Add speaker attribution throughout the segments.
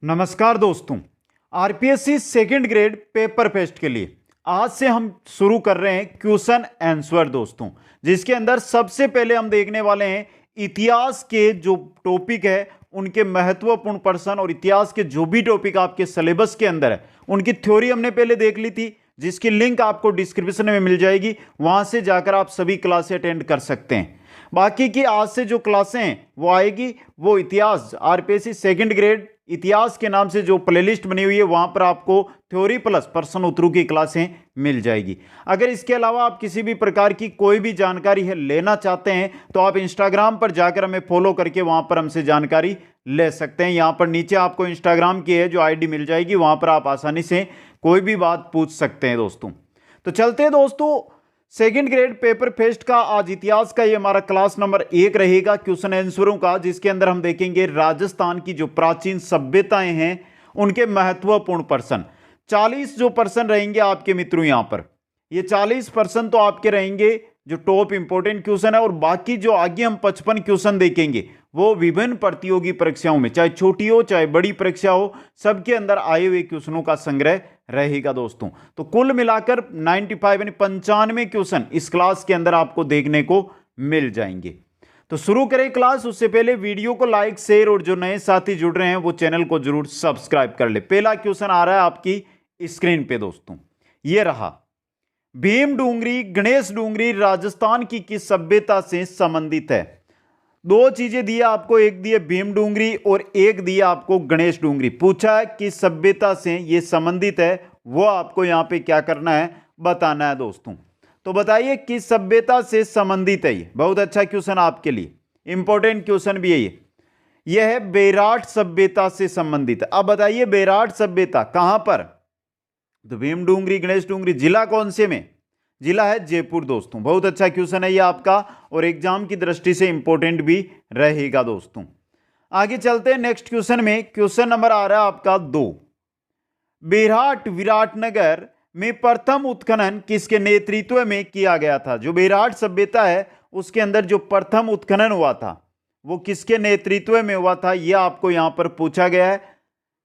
Speaker 1: नमस्कार दोस्तों। RPSC second grade paper test के लिए आज से हम शुरू कर रहे हैं क्वेश्चन आंसर दोस्तों, जिसके अंदर सबसे पहले हम देखने वाले हैं इतिहास के जो टॉपिक है उनके महत्वपूर्ण प्रश्न और इतिहास के जो भी टॉपिक आपके सिलेबस के अंदर है उनकी थ्योरी हमने पहले देख ली थी, जिसकी लिंक आपको डिस्क्रिप्शन में मिल जाएगी। वहां से जाकर आप सभी क्लासें अटेंड कर सकते हैं। बाकी की आज से जो क्लासें हैं वो आएगी, वो इतिहास आरपीएससी सेकंड ग्रेड इतिहास के नाम से जो प्लेलिस्ट बनी हुई है वहां पर आपको थ्योरी प्लस प्रश्न उत्तरों की क्लासें मिल जाएगी। अगर इसके अलावा आप किसी भी प्रकार की कोई भी जानकारी है लेना चाहते हैं तो आप इंस्टाग्राम पर जाकर हमें फॉलो करके वहां पर हमसे जानकारी ले सकते हैं। यहां पर नीचे आपको इंस्टाग्राम की है जो आईडी मिल जाएगी, वहां पर आप आसानी से कोई भी बात पूछ सकते हैं दोस्तों। तो चलते हैं दोस्तों, सेकंड ग्रेड पेपर फेस्ट का आज इतिहास का ये हमारा क्लास नंबर 1 रहेगा क्वेश्चन आंसरों का, जिसके अंदर हम देखेंगे राजस्थान की जो प्राचीन सभ्यताएं हैं उनके महत्वपूर्ण प्रश्न। 40 जो प्रश्न रहेंगे आपके मित्रों, यहां पर ये 40 प्रश्न तो आपके रहेंगे जो टॉप इंपोर्टेंट क्वेश्चन है, और बाकी जो आगे हम 55 क्वेश्चन देखेंगे वो विभिन्न प्रतियोगी परीक्षाओं में, चाहे छोटी हो चाहे बड़ी परीक्षा हो, सबके अंदर आए हुए क्वेश्चनों का संग्रह रहेगा दोस्तों। तो कुल मिलाकर 95 यानी 95 क्वेश्चन इस क्लास के अंदर आपको देखने को मिल जाएंगे। तो शुरू करें क्लास, उससे पहले वीडियो को लाइक शेयर और जो नए साथी जुड़ रहे हैं वो चैनल को जरूर सब्सक्राइब कर ले। पहला क्वेश्चन आ रहा है आपकी स्क्रीन पे दोस्तों, ये रहा। भीम डूंगरी गणेश डूंगरी राजस्थान की किस सभ्यता से संबंधित है? दो चीजें दी आपको, एक दी है भीम डूंगरी और एक दी आपको गणेश डूंगरी। पूछा है कि सभ्यता से ये संबंधित है, वो आपको यहां पे क्या करना है, बताना है दोस्तों। तो बताइए किस सभ्यता से संबंधित है ये। बहुत अच्छा क्वेश्चन आपके लिए, इंपॉर्टेंट क्वेश्चन भी है ये। यह है बेराट सभ्यता से संबंधित। अब बताइए बेराट सभ्यता कहां पर? तो भीम डूंगरी गणेश डूंगरी जिला कौन से में? जिला है जयपुर दोस्तों। बहुत अच्छा क्वेश्चन है ये आपका, और एग्जाम की दृष्टि से इंपॉर्टेंट भी रहेगा दोस्तों। आगे चलते हैं नेक्स्ट क्वेश्चन में। क्वेश्चन नंबर आ रहा है आपका 2। बेराट विराटनगर में प्रथम उत्खनन किसके नेतृत्व में किया गया था? जो बेराट सभ्यता है उसके अंदर जो प्रथम उत्खनन हुआ था वो किसके नेतृत्व में हुआ था, यह आपको यहां पर पूछा गया है।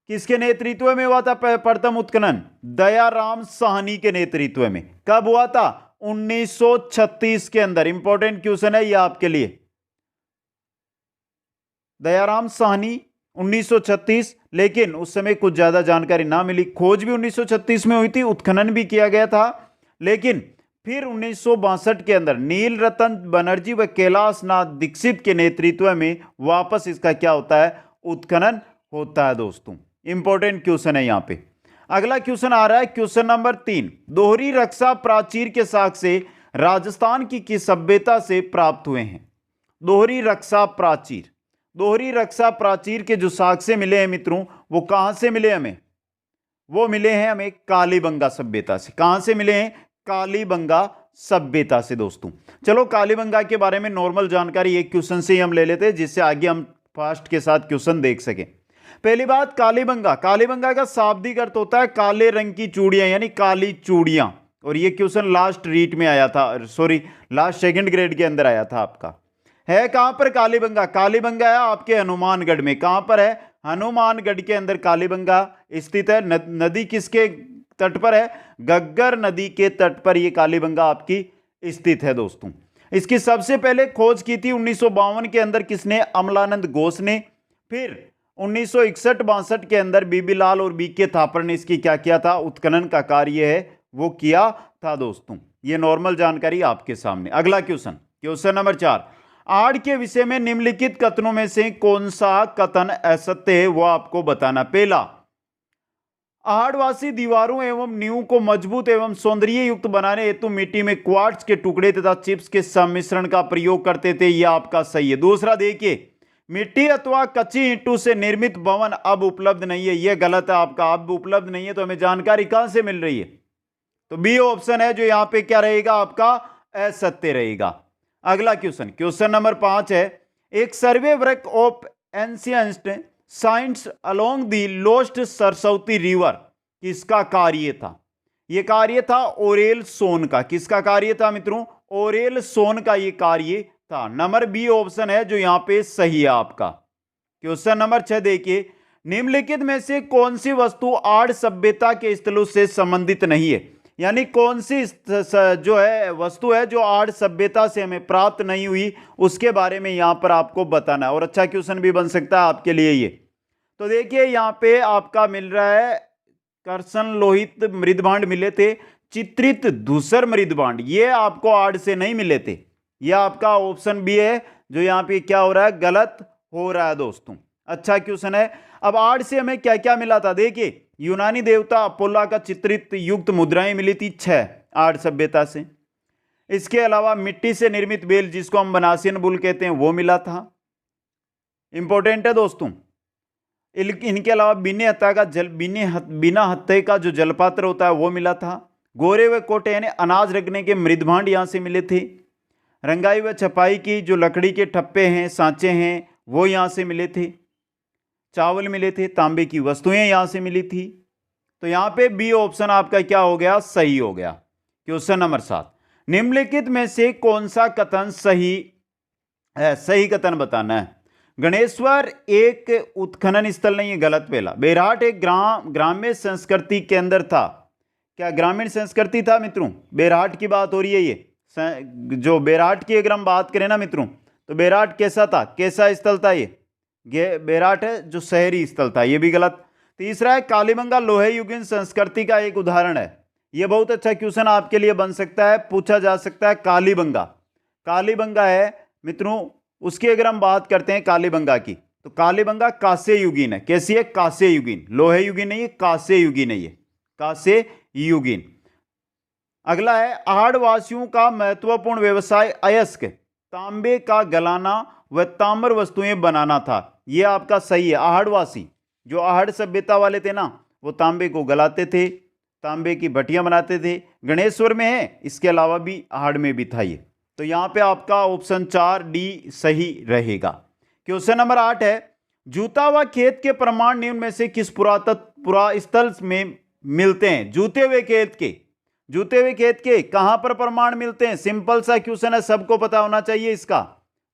Speaker 1: किसके नेतृत्व में हुआ था प्रथम उत्खनन? दयाराम साहनी के नेतृत्व में। कब हुआ था? 1936 के अंदर। इंपॉर्टेंट क्वेश्चन है ये आपके लिए। दयाराम साहनी 1936, लेकिन उस समय कुछ ज्यादा जानकारी ना मिली। खोज भी 1936 में हुई थी, उत्खनन भी किया गया था, लेकिन फिर 1962 के अंदर नील रतन बनर्जी व कैलाश नाथ दीक्षित के नेतृत्व में वापस इसका क्या होता है, उत्खनन होता है दोस्तों। इंपॉर्टेंट क्वेश्चन है यहां पे। अगला क्वेश्चन आ रहा है क्वेश्चन नंबर 3। दोहरी रक्षा प्राचीर के साक्ष्य राजस्थान की किस सभ्यता से प्राप्त हुए हैं? दोहरी रक्षा प्राचीर, दोहरी रक्षा प्राचीर के जो साक्ष्य मिले हैं मित्रों वो कहां से मिले हमें? वो मिले हैं हमें कालीबंगा सभ्यता से। कहां से मिले हैं? कालीबंगा सभ्यता से दोस्तों। चलो कालीबंगा के बारे में नॉर्मल जानकारी एक क्वेश्चन से ही हम ले लेते हैं, जिससे आगे हम फास्ट के साथ क्वेश्चन देख सकें। पहली बात, कालीबंगा, कालीबंगा का शाब्दिक अर्थ होता है काले रंग की चूड़ियां, यानी काली चूड़ियां। और ये क्वेश्चन लास्ट रीट में आया था, सॉरी लास्ट सेकंड ग्रेड के अंदर आया था आपका। है कहां पर कालीबंगा? कालीबंगा है आपके हनुमानगढ़ में। कहां पर है? हनुमानगढ़ के अंदर कालीबंगा स्थित है। नदी किसके तट पर है? गग्गर नदी के तट पर यह कालीबंगा आपकी स्थित है दोस्तों। इसकी सबसे पहले खोज की थी 1952 के अंदर किसने? अमलानंद घोष ने। फिर 1961-62 के अंदर बीबी लाल और बीके थापर ने इसकी क्या किया था, उत्खनन का कार्य है वो किया था दोस्तों। ये नॉर्मल जानकारी आपके सामने। अगला क्वेश्चन, क्वेश्चन नंबर 4। आड़ के विषय में निम्नलिखित कथनों में से कौन सा कथन असत्य है वो आपको बताना। पहला, आहड़वासी दीवारों एवं नींव को मजबूत एवं सौंदर्य युक्त बनाने हेतु मिट्टी में क्वार्ट्ज के टुकड़े तथा चिप्स के सम्मिश्रण का प्रयोग करते थे, यह आपका सही है। दूसरा देखिए, मिट्टी अथवा कच्ची ईंटों से निर्मित भवन अब उपलब्ध नहीं है, यह गलत है आपका। अब उपलब्ध नहीं है तो हमें जानकारी कहां से मिल रही है? तो बी ऑप्शन है जो यहां पे क्या रहेगा आपका, असत्य रहेगा। अगला क्वेश्चन, क्वेश्चन नंबर 5 है। एक survey work of ancient science along the lost Saraswati river किसका कार्य था? यह कार्य था ओरेल सोन का। किसका कार्य था मित्रों? ओरेल सोन का यह कार्य था। नंबर बी ऑप्शन है जो यहां पे सही है आपका। क्वेश्चन नंबर 6 देखिए, निम्नलिखित में से कौन सी वस्तु आर्य सभ्यता के स्थलों से संबंधित नहीं है, यानी कौन सी जो है वस्तु है जो आर्य सभ्यता से हमें प्राप्त नहीं हुई, उसके बारे में यहां पर आपको बताना है। और अच्छा क्वेश्चन भी बन सकता है आपके लिए ये। तो देखिए यहां पे आपका मिल रहा है कर्षण लोहित मृदभांड मिले थे, चित्रित धूसर मृदभांड ये आपको आर्य से नहीं मिले थे। यह आपका ऑप्शन बी है जो यहां पे क्या हो रहा है, गलत हो रहा है दोस्तों। अच्छा क्वेश्चन है। अब आर्य से हमें क्या क्या मिला था, देखिए यूनानी देवता अपोलो का चित्रित युक्त मुद्राएं मिली थी 6 आर्य सभ्यता से। इसके अलावा मिट्टी से निर्मित बेल जिसको हम बनासियन बुल कहते हैं वो मिला था, इंपॉर्टेंट है दोस्तों। इनके अलावा बिना हत्थे का जो जलपात्र होता है वो मिला था। गोरे व कोटे यानी अनाज रखने के मृदभांड यहां से मिले थे। रंगाई व छपाई की जो लकड़ी के ठप्पे हैं, सांचे हैं, वो यहां से मिले थे। चावल मिले थे, तांबे की वस्तुएं यहां से मिली थी। तो यहां पे बी ऑप्शन आपका क्या हो गया, सही हो गया। क्वेश्चन नंबर 7, निम्नलिखित में से कौन सा कथन सही है, सही कथन बताना है। गणेश्वर एक उत्खनन स्थल नहीं है, गलत पहला। बेरहाट एक ग्राम्य संस्कृति के अंदर था, क्या ग्रामीण संस्कृति था मित्रों? बेरहाट की बात हो रही है ये, जो बेरहाट की अगर हम बात करें ना मित्रों, तो बेरहाट कैसा था, कैसा स्थल था ये बेरहाट है जो शहरी स्थल था, ये भी गलत। तीसरा है कालीबंगा लोहे युगीन संस्कृति का एक उदाहरण है, ये बहुत अच्छा क्वेश्चन आपके लिए बन सकता है, पूछा जा सकता है। कालीबंगा है मित्रों, उसकी अगर हम बात करते हैं कालीबंगा की, तो कालीबंगा कांस्य युगीन है। कैसी है, कांस्य युगीन, लोहे युगीन नहीं है, कांस्य युगीन है ये, कांस्य युगीन। अगला है आहड़वासियों का महत्वपूर्ण व्यवसाय अयस्क तांबे का गलाना व ताम्र वस्तुएं बनाना था, यह आपका सही है। आहड़वासी जो आहड़ सभ्यता वाले थे ना, वो तांबे को गलाते थे, तांबे की भट्टियां बनाते थे। गणेश्वर में है, इसके अलावा भी आहड़ में भी था ये। तो यहां पे आपका ऑप्शन 4 डी सही रहेगा। क्वेश्चन नंबर 8 है, जूता व खेत के प्रमाण निम्न में से किस पुरास्थल में मिलते हैं? जूते हुए खेत के कहां पर प्रमाण मिलते हैं? सिंपल सा क्वेश्चन है, सबको पता होना चाहिए इसका।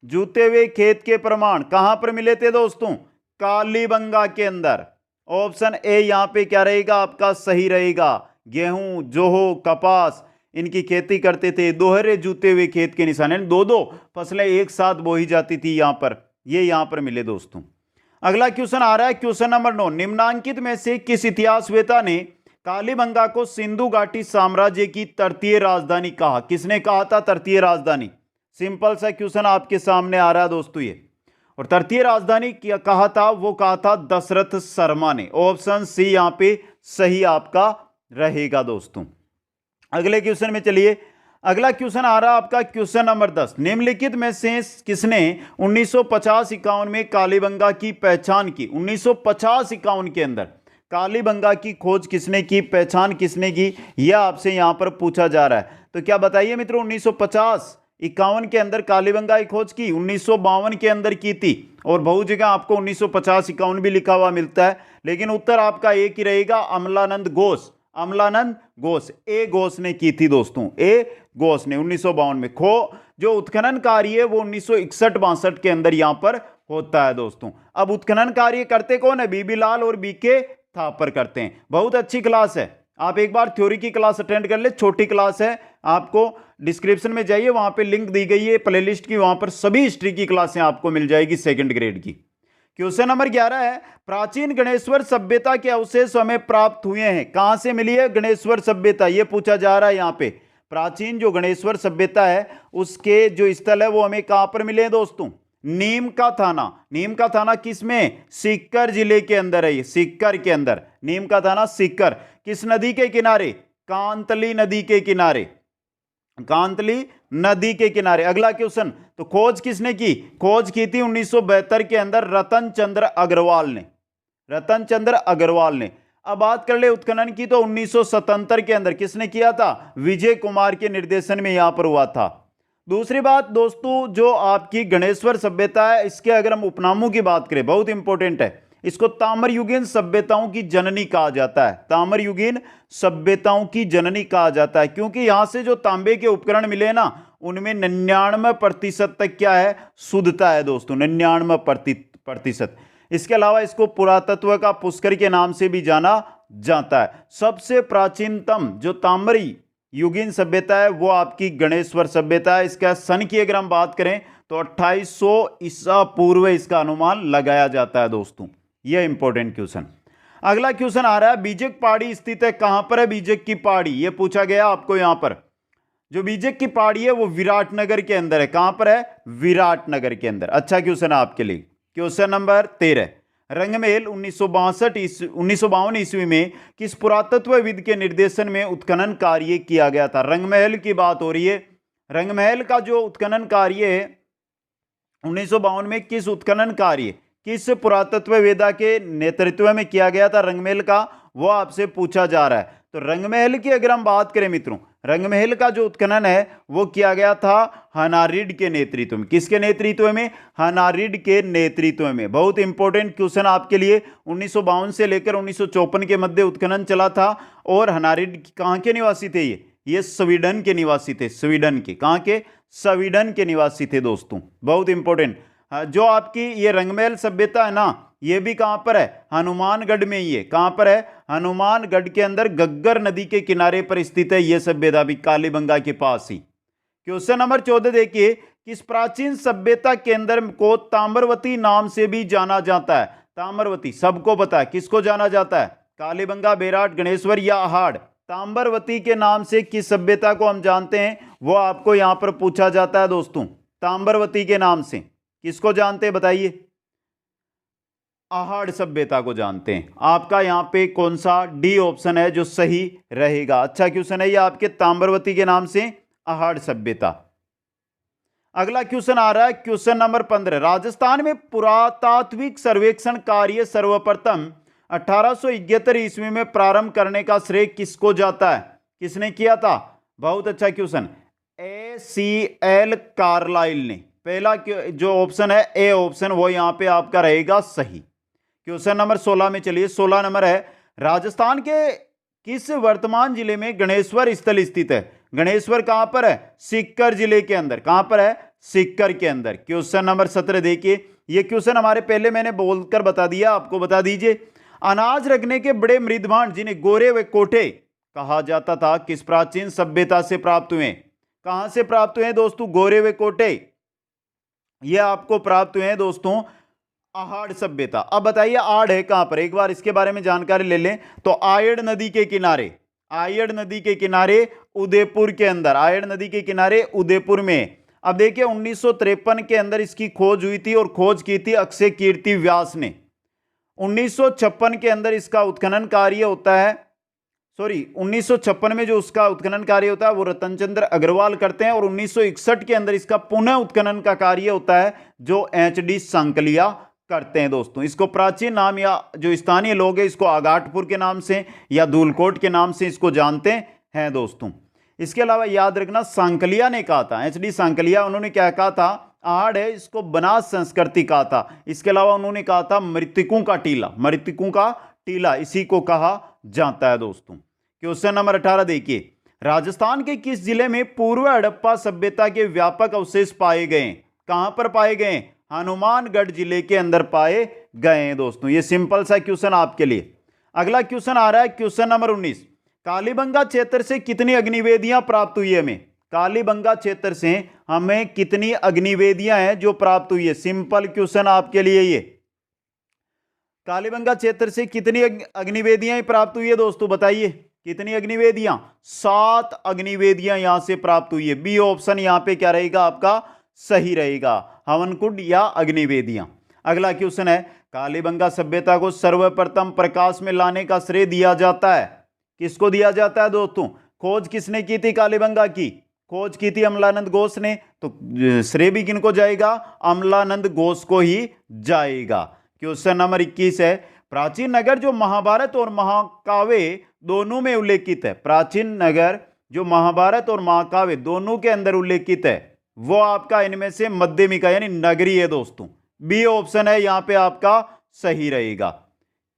Speaker 1: जूते हुए खेत के प्रमाण कहां पर मिले थे दोस्तों? कालीबंगा के अंदर। ऑप्शन ए यहां पे क्या रहेगा आपका, सही रहेगा। गेहूं, जोहो, कपास इनकी खेती करते थे, दोहरे जूते हुए खेत के निशान, दो फसलें एक साथ बोई जाती थी यहां पर, ये यहां पर मिले दोस्तों। अगला क्वेश्चन आ रहा है, क्वेश्चन नंबर 9, निम्नांकित में से किस इतिहासवेता ने कालीबंगा को सिंधु घाटी साम्राज्य की तृतीय राजधानी कहा? किसने कहा था तृतीय राजधानी? सिंपल सा क्वेश्चन आपके सामने आ रहा है दोस्तों ये। और तृतीय राजधानी क्या कहा था? वो कहा था दशरथ शर्मा ने। ऑप्शन सी यहां पे सही आपका रहेगा दोस्तों। अगले क्वेश्चन में चलिए। अगला क्वेश्चन आ रहा है आपका क्वेश्चन नंबर 10, निम्नलिखित में से किसने 1950-51 में कालीबंगा की पहचान की? 1950-51 के अंदर कालीबंगा की खोज किसने की, पहचान किसने की, यह आपसे यहां पर पूछा जा रहा है। तो क्या बताइए मित्रों, 1950-51 के अंदर कालीबंगा की खोज की, 1952 के अंदर की थी। और बहुत जगह आपको 1950-51 भी लिखा हुआ मिलता है, लेकिन उत्तर आपका एक ही रहेगा, अमलानंद घोष। ए घोष ने की थी दोस्तों, ए घोष ने 1952 में। जो उत्खनन कार्य है वो 1961-62 के अंदर यहां पर होता है दोस्तों। अब उत्खनन कार्य करते कौन है? बीबी लाल और बीके थापर करते हैं। बहुत अच्छी क्लास है, आप एक बार थ्योरी की क्लास अटेंड कर ले, छोटी क्लास है, आपको डिस्क्रिप्शन में जाइए, वहां पे लिंक दी गई है प्लेलिस्ट की, वहां पर सभी हिस्ट्री की क्लासें आपको मिल जाएगी 2nd ग्रेड की। क्वेश्चन नंबर 11 है, प्राचीन गणेश्वर सभ्यता के अवशेष हमें प्राप्त हुए हैं, कहां से मिली है गणेश्वर सभ्यता? यह पूछा जा रहा है यहां पे। प्राचीन जो गणेश्वर सभ्यता है उसके जो स्थल है वो हमें कहां पर मिले हैं दोस्तों? नीम का थाना किस में? सीकर जिले के अंदर है ये, सीकर के अंदर नीम का थाना, सीकर। किस नदी के किनारे? कांतली नदी के किनारे, कांतली नदी के किनारे। अगला क्वेश्चन, तो खोज किसने की? खोज की थी 1972 के अंदर रतन चंद्र अग्रवाल ने। अब बात कर ले उत्खनन की, तो 1977 के अंदर किसने किया था? विजय कुमार के निर्देशन में यहां पर हुआ था। दूसरी बात दोस्तों, जो आपकी गणेश्वर सभ्यता है, इसके अगर हम उपनामों की बात करें, बहुत इंपॉर्टेंट है, इसको ताम्रयुगीन सभ्यताओं की जननी कहा जाता है। ताम्रयुगीन सभ्यताओं की जननी कहा जाता है, क्योंकि यहां से जो तांबे के उपकरण मिले ना, उनमें 99% तक क्या है? शुद्धता है दोस्तों, 99%। इसके अलावा इसको पुरातत्व का पुष्कर के नाम से भी जाना जाता है। सबसे प्राचीनतम जो ताम्री युगीन सभ्यता है वो आपकी गणेश्वर सभ्यता है। इसका सन की अगर हम बात करें तो 2800 ईसा पूर्व इसका अनुमान लगाया जाता है दोस्तों। यह इंपॉर्टेंट क्वेश्चन। अगला क्वेश्चन आ रहा है, बीजक पहाड़ी स्थित है, कहां पर है बीजक की पहाड़ी, यह पूछा गया आपको। यहां पर जो बीजक की पहाड़ी है वो विराटनगर के अंदर है। कहां पर है? विराटनगर के अंदर। अच्छा क्वेश्चन है आपके लिए। क्वेश्चन नंबर 13, रंगमहल 1952 ईस्वी में किस पुरातत्वविद के निर्देशन में उत्खनन कार्य किया गया था? रंगमहल की बात हो रही है। रंगमहल का जो उत्खनन कार्य है 1952 में किस उत्खनन कार्य, किस पुरातत्ववेदा के नेतृत्व में किया गया था रंगमहल का, वो आपसे पूछा जा रहा है। तो रंगमहल की अगर हम बात करें मित्रों, रंगमहल का जो उत्खनन है वो किया गया था हनारिड के नेतृत्व में। किसके नेतृत्व में? हनारिड के नेतृत्व में। बहुत इंपॉर्टेंट क्वेश्चन आपके लिए। 1952 से लेकर 1954 के मध्य उत्खनन चला था। और हनारिड कहां के निवासी थे? ये स्वीडन के निवासी थे। स्वीडन के, कहां के? स्वीडन के निवासी थे दोस्तों। बहुत इंपॉर्टेंट। जो आपकी ये रंगमहल सभ्यता है ना, ये भी कहां पर है? हनुमानगढ़ में ही है। कहां पर है? हनुमानगढ़ के अंदर गग्गर नदी के किनारे पर स्थित है यह सभ्यता भी, कालीबंगा के पास ही। क्वेश्चन नंबर 14 देखिए, किस प्राचीन सभ्यता केंद्र को ताम्रवती नाम से भी जाना जाता है? ताम्रवती सबको पता है, किसको जाना जाता है? कालीबंगा, बेराट, गणेश्वर या अहाड़। ताम्रवती के नाम से किस सभ्यता को हम जानते हैं वो आपको यहां पर पूछा जाता है दोस्तों। ताम्रवती के नाम से किसको जानते हैं बताइए? अहाड़ सभ्यता को जानते हैं। आपका यहां पे कौन सा? डी ऑप्शन है जो सही रहेगा। अच्छा क्वेश्चन है ये आपके, ताम्रवती के नाम से अहाड़ सभ्यता। अगला क्वेश्चन आ रहा है, क्वेश्चन नंबर 15, राजस्थान में पुरातात्विक सर्वेक्षण कार्य सर्वप्रथम 1871 ईस्वी में प्रारंभ करने का श्रेय किसको जाता है? किसने किया था? बहुत अच्छा क्वेश्चन, ACL कार्लाइल ने। पहला जो ऑप्शन है ए ऑप्शन वो यहां पे आपका रहेगा सही। क्वेश्चन नंबर 16 में चलिए। 16 नंबर है, राजस्थान के किस वर्तमान जिले में गणेश्वर स्थल स्थित है? गणेश्वर कहां पर है? सीकर जिले के अंदर। कहां पर है? सीकर के अंदर। क्वेश्चन नंबर 17 देखिए, ये क्वेश्चन हमारे पहले मैंने बोलकर बता दिया, आपको बता दीजिए। अनाज रखने के बड़े मृदभांड जिन्हें गोरे व कोठे कहा जाता था किस प्राचीन सभ्यता से प्राप्त हुए? कहां से प्राप्त हुए दोस्तों? गोरे व कोठे ये आपको प्राप्त हुए हैं दोस्तों अहाड़ सभ्यता। अब बताइए आड़ है कहां पर? एक बार इसके बारे में जानकारी ले लें। तो आयड़ नदी के किनारे, आयड़ नदी के किनारे उदयपुर के अंदर, आयड़ नदी के किनारे उदयपुर में। अब देखिए 1953 के अंदर इसकी खोज हुई थी और खोज की थी अक्षय कीर्ति व्यास ने। 1956 के अंदर इसका उत्खनन कार्य होता है, 1956 में जो उसका उत्खनन कार्य होता है वो रतनचंद्र अग्रवाल करते हैं। और 1961 के अंदर इसका पुनः उत्खनन का कार्य होता है जो HD सांकलिया करते हैं दोस्तों। इसको प्राचीन नाम या जो स्थानीय लोग हैं इसको आगाटपुर के नाम से या धूलकोट के नाम से इसको जानते हैं दोस्तों। इसके अलावा याद रखना सांकलिया ने कहा था, HD सांकलिया, उन्होंने क्या कहा था? आड़ है इसको बनास संस्कृति कहा था। इसके अलावा उन्होंने कहा था मृतकों का टीला, मृतकों का टीला इसी को कहा जाता है दोस्तों। क्वेश्चन नंबर 18 देखिए, राजस्थान के किस जिले में पूर्व हड़प्पा सभ्यता के व्यापक अवशेष पाए गए? कहां पर पाए गए? हनुमानगढ़ जिले के अंदर पाए गए हैं दोस्तों। ये सिंपल सा क्वेश्चन आपके लिए। अगला क्वेश्चन आ रहा है क्वेश्चन नंबर 19, कालीबंगा क्षेत्र से कितनी अग्निवेदियां प्राप्त हुई है हमें? कालीबंगा क्षेत्र से हमें कितनी अग्निवेदियां हैं जो प्राप्त हुई है? सिंपल क्वेश्चन आपके लिए ये, कालीबंगा क्षेत्र से कितनी अग्निवेदियां प्राप्त हुई है दोस्तों बताइए? कितनी अग्निवेदियां? 7 अग्निवेदियां यहां से प्राप्त हुई है। बी ऑप्शन यहां पे क्या रहेगा आपका? सही रहेगा, हवन कुंड या अग्निवेदियां। अगला क्वेश्चन है, कालीबंगा सभ्यता को सर्वप्रथम प्रकाश में लाने का श्रेय दिया जाता है, किसको दिया जाता है दोस्तों? खोज किसने की थी कालीबंगा की? खोज की थी अमलानंद घोष ने, तो श्रेय भी किनको जाएगा? अमलानंद घोष को ही जाएगा। क्वेश्चन नंबर 21 है, प्राचीन नगर जो महाभारत और महाकाव्य दोनों में उल्लेखित है, प्राचीन नगर जो महाभारत और महाकाव्य दोनों के अंदर उल्लेखित है वो आपका इनमें से मध्यमिका यानी नगरी है दोस्तों। बी ऑप्शन है यहां पे आपका सही रहेगा।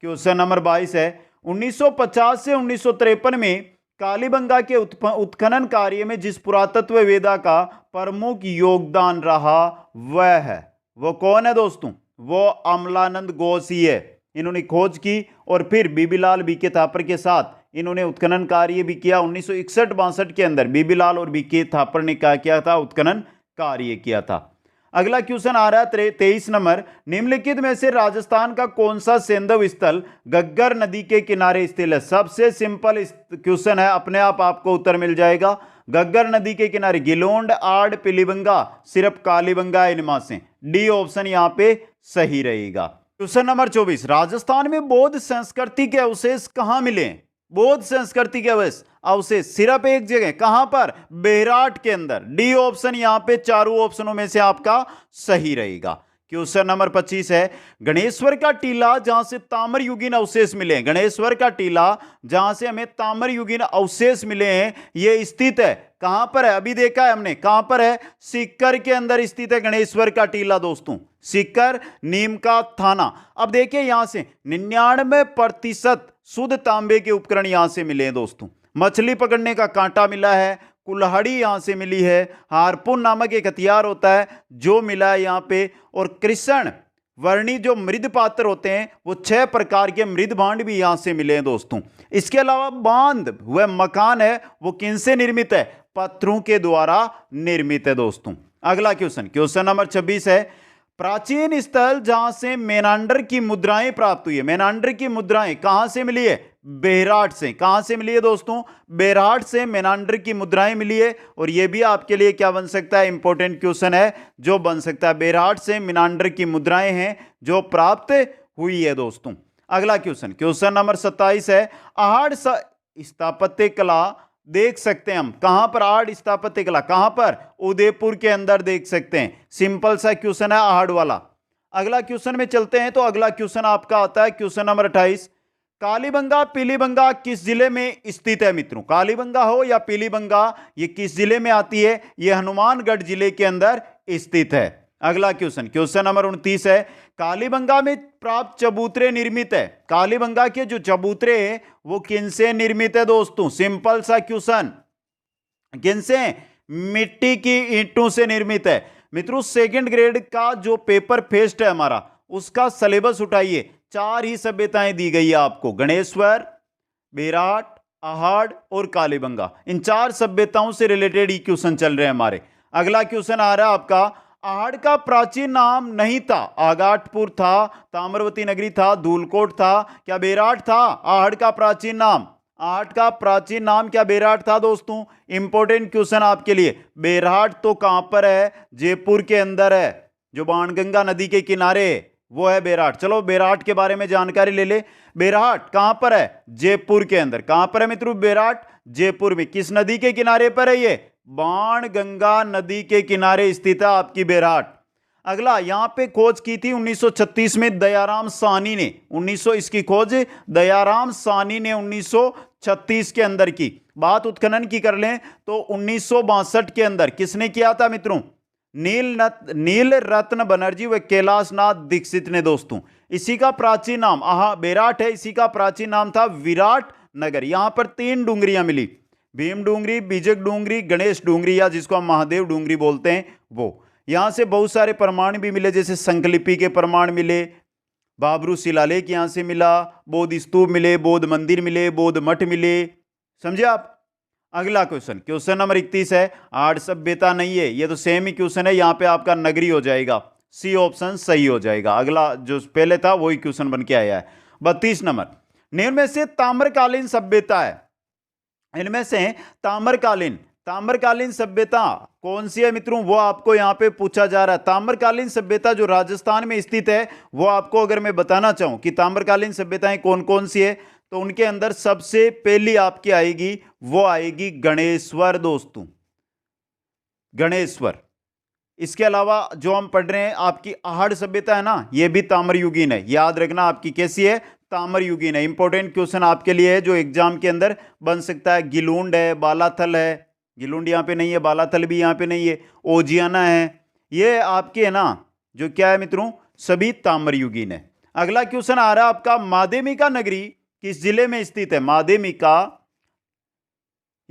Speaker 1: क्वेश्चन नंबर 22 है, 1950 से 1953 में कालीबंगा के उत्खनन कार्य में जिस पुरातत्व वेदा का प्रमुख योगदान रहा वह है, वो कौन है दोस्तों? वो अमलानंद घोष ही है। इन्होंने खोज की और फिर बीबीलाल बीके थापर के साथ इन्होंने उत्खनन कार्य भी किया। 1961-62 के अंदर बीबीलाल और बीके थापर ने क्या किया था? उत्खनन कार्य किया था। अगला क्वेश्चन आ रहा है 23 नंबर, निम्नलिखित में से राजस्थान का कौन सा सैंधव स्थल घग्गर नदी के किनारे स्थित है? सबसे सिंपल क्वेश्चन है, अपने आप आपको उत्तर मिल जाएगा। घग्गर नदी के किनारे गिलोंड, आड़, पीलीबंगा, सिर्फ कालीबंगा इनमें से डी ऑप्शन यहां पे सही रहेगा। क्वेश्चन नंबर 24, राजस्थान में बौद्ध संस्कृति के अवशेष कहां मिले? बौद्ध संस्कृति के अवशेष सिर्फ एक जगह, कहां पर? बेहराट के अंदर। डी ऑप्शन यहां पे चारों ऑप्शनों में से आपका सही रहेगा। क्वेश्चन नंबर 25 है, गणेश्वर का टीला जहां से ताम्र युगीन अवशेष मिले, गणेश्वर का टीला जहां से हमें ताम्र युगीन अवशेष मिले हैं, यह स्थित है कहां पर है? अभी देखा है हमने, कहां पर है? सीकर के अंदर स्थित है गणेश्वर का टीला दोस्तों, सीकर, नीम का थाना। अब देखिए यहां से 99% शुद्ध तांबे के उपकरण यहां से मिले हैं दोस्तों। मछली पकड़ने का कांटा मिला है, कुल्हाड़ी यहां से मिली है, हारपून नामक एक हथियार होता है जो मिला है यहां पे, और कृष्ण वर्णी जो मृद पात्र होते हैं वो 6 प्रकार के मृद भांड भी यहां से मिले हैं दोस्तों। इसके अलावा बांध वह मकान है वो किनसे निर्मित है? पत्थरों के द्वारा निर्मित है दोस्तों। अगला क्वेश्चन नंबर 26 है, प्राचीन स्थल जहां से मेनांडर की मुद्राएं प्राप्त हुई है, मेनांडर की मुद्राएं कहां से मिली है? बेहराट से। कहां से मिली है दोस्तों? बेहराट से मेनांडर की मुद्राएं मिली है। और यह भी आपके लिए क्या बन सकता है? इंपॉर्टेंट क्वेश्चन है जो बन सकता है। बेहराट से मेनांडर की मुद्राएं हैं जो प्राप्त हुई है दोस्तों। अगला क्वेश्चन नंबर 27 है, आहड़ स्थापत्य कला देख सकते हैं हम कहां पर? आहड़ स्थापत्य कला कहां पर? उदयपुर के अंदर देख सकते हैं। सिंपल सा क्वेश्चन है आहड़ वाला। अगला क्वेश्चन में चलते हैं तो अगला क्वेश्चन आपका आता है क्वेश्चन नंबर 28, कालीबंगा पीलीबंगा किस जिले में स्थित है मित्रों? कालीबंगा हो या पीलीबंगा, ये किस जिले में आती है? ये हनुमानगढ़ जिले के अंदर स्थित है। अगला क्वेश्चन नंबर 29 है, कालीबंगा में प्राप्त चबूतरे निर्मित है, कालीबंगा के जो चबूतरे हैं वो किनसे निर्मित है दोस्तों? सिंपल सा क्वेश्चन, किनसे? मिट्टी की ईंटों से निर्मित है। मित्रों सेकंड ग्रेड का जो पेपर फेस्ट है हमारा, उसका सिलेबस उठाइए, 4 ही सभ्यताएं दी गई है आपको, गणेश्वर, बेराट, आहड़ और कालीबंगा। इन 4 सभ्यताओं से रिलेटेड ही क्वेश्चन चल रहे हैं हमारे। अगला क्वेश्चन आ रहा है आपका, आहड़ का प्राचीन नाम नहीं था, आगाटपुर था, ताम्रवती नगरी था, धूलकोट था, क्या बेराट था? आहड़ का प्राचीन नाम, आहड़ का प्राचीन नाम क्या बेराट था दोस्तों? इंपॉर्टेंट क्वेश्चन आपके लिए। बेराट तो कहां पर है? जयपुर के अंदर है, जो बाणगंगा नदी के किनारे है वो है बेराट। चलो बेराट के बारे में जानकारी ले ले। बेराट कहां पर है? जयपुर के अंदर। कहां पर है मित्रों बेराट? जयपुर में। किस नदी के किनारे पर है ये? बाणगंगा नदी के किनारे स्थित है आपकी बेराट। अगला यहां पे खोज की थी 1936 में दयाराम साहनी ने, 1900 इसकी खोज दयाराम साहनी ने 1936 के अंदर की। बात उत्खनन की कर लें तो 1962 के अंदर किसने किया था मित्रों? नील रत्न बनर्जी व कैलाशनाथ दीक्षित ने दोस्तों। इसी का प्राचीन नाम बेराट है, इसी का प्राचीन नाम था विराट नगर। यहां पर 3 डूंगरियां मिली, भीम डूंगरी, बीजक डूंगरी, गणेश डूंगरी, या जिसको हम महादेव डूंगरी बोलते हैं वो। यहां से बहुत सारे प्रमाण भी मिले, जैसे संकलिपि के प्रमाण मिले, बाबरू शिलालेख यहां से मिला, बौद्ध स्तूप मिले, बौद्ध मंदिर मिले, बौद्ध मठ मिले। समझे आप? अगला क्वेश्चन नंबर 31 है, आड़ सभ्यता नहीं है, ये तो सेम ही क्वेश्चन है, यहां पे आपका नगरी हो जाएगा, सी ऑप्शन सही हो जाएगा। अगला जो पहले था वही क्वेश्चन बन के आया है। 32 नंबर, निम्न में से ताम्रकालीन सभ्यता है, इनमें से ताम्रकालीन सभ्यता कौन सी है मित्रों? वो आपको यहां पे पूछा जा रहा है। ताम्रकालीन सभ्यता जो राजस्थान में स्थित है वो आपको अगर मैं बताना चाहूं कि ताम्रकालीन सभ्यताएं कौन कौन सी है, तो उनके अंदर सबसे पहली आपकी आएगी, वो आएगी गणेश्वर दोस्तों, गणेश्वर। इसके अलावा जो हम पढ़ रहे हैं आपकी आहड़ सभ्यता है ना, ये भी ताम्रयुगीन है, याद रखना आपकी कैसी है? ताम्रयुगीन है। इंपॉर्टेंट क्वेश्चन आपके लिए है जो एग्जाम के अंदर बन सकता है। गिलुंड है, बालाथल है, गिलुंड यहां पे नहीं है, बालाथल भी यहां पे नहीं है, ओजियाना है, ये आपके है ना जो क्या है मित्रों? सभी ताम्रयुगीन है। अगला क्वेश्चन आ रहा है आपका, माध्यमिका नगरी किस जिले में स्थित है? माध्यमिका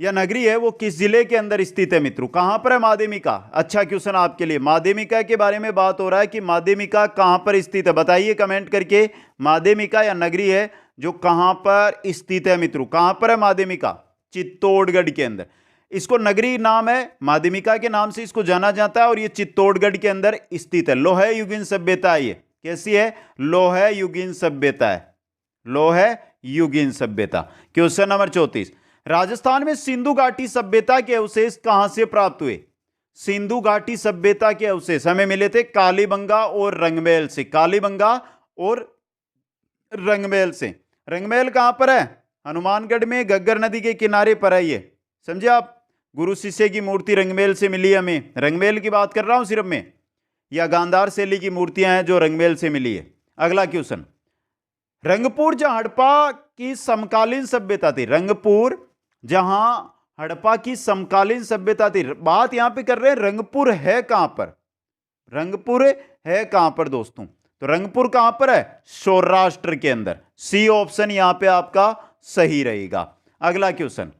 Speaker 1: या नगरी है वो किस जिले के अंदर स्थित है मित्रों? कहां पर है माध्यमिका? अच्छा क्वेश्चन आपके लिए, माध्यमिका के बारे में बात हो रहा है कि माध्यमिका कहां पर स्थित है, बताइए कमेंट करके। माध्यमिका या नगरी है जो कहां पर स्थित है मित्रों? कहां पर है माध्यमिका? चित्तौड़गढ़ के अंदर। इसको नगरी नाम है, माध्यमिका के नाम से इसको जाना जाता है और ये चित्तौड़गढ़ के अंदर स्थित है। लोह युगीन सभ्यता है ये। कैसी है? लोह युगीन सभ्यता है, लोह युगीन सभ्यता। क्वेश्चन नंबर 34, राजस्थान में सिंधु घाटी सभ्यता के अवशेष कहां से प्राप्त हुए? सिंधु घाटी सभ्यता के अवशेष हमें मिले थे कालीबंगा और रंगमहल से। कालीबंगा और रंगमहल से। रंगमहल कहां पर है? हनुमानगढ़ में, घग्गर नदी के किनारे पर है ये, समझे आप। गुरु शिष्य की मूर्ति रंगमहल से मिली हमें, रंगमहल की बात कर रहा हूं सिर्फ में, या गांधार शैली की मूर्तियां हैं जो रंगमहल से मिली है। अगला क्वेश्चन, रंगपुर जहां हड़प्पा की समकालीन सभ्यता थी, रंगपुर जहां हड़प्पा की समकालीन सभ्यता थी, बात यहां पे कर रहे हैं रंगपुर है कहां पर? रंगपुर है कहां पर दोस्तों? तो रंगपुर कहां पर है? सौराष्ट्र के अंदर। सी ऑप्शन यहां पे आपका सही रहेगा। अगला क्वेश्चन,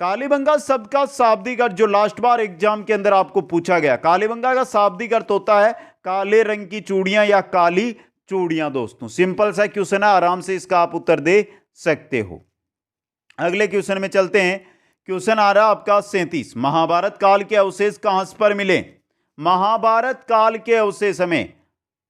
Speaker 1: कालीबंगा शब्द का शाब्दिक अर्थ जो लास्ट बार एग्जाम के अंदर आपको पूछा गया, कालीबंगा का शाब्दिक अर्थ होता है काले रंग की चूड़ियां या काली चूड़ियां दोस्तों। सिंपल सा क्वेश्चन है, आराम से इसका आप उत्तर दे सकते हो। अगले क्वेश्चन में चलते हैं। क्वेश्चन आ रहा आपका 37, महाभारत काल के अवशेष कहां पर मिले? महाभारत काल के अवशेष हमें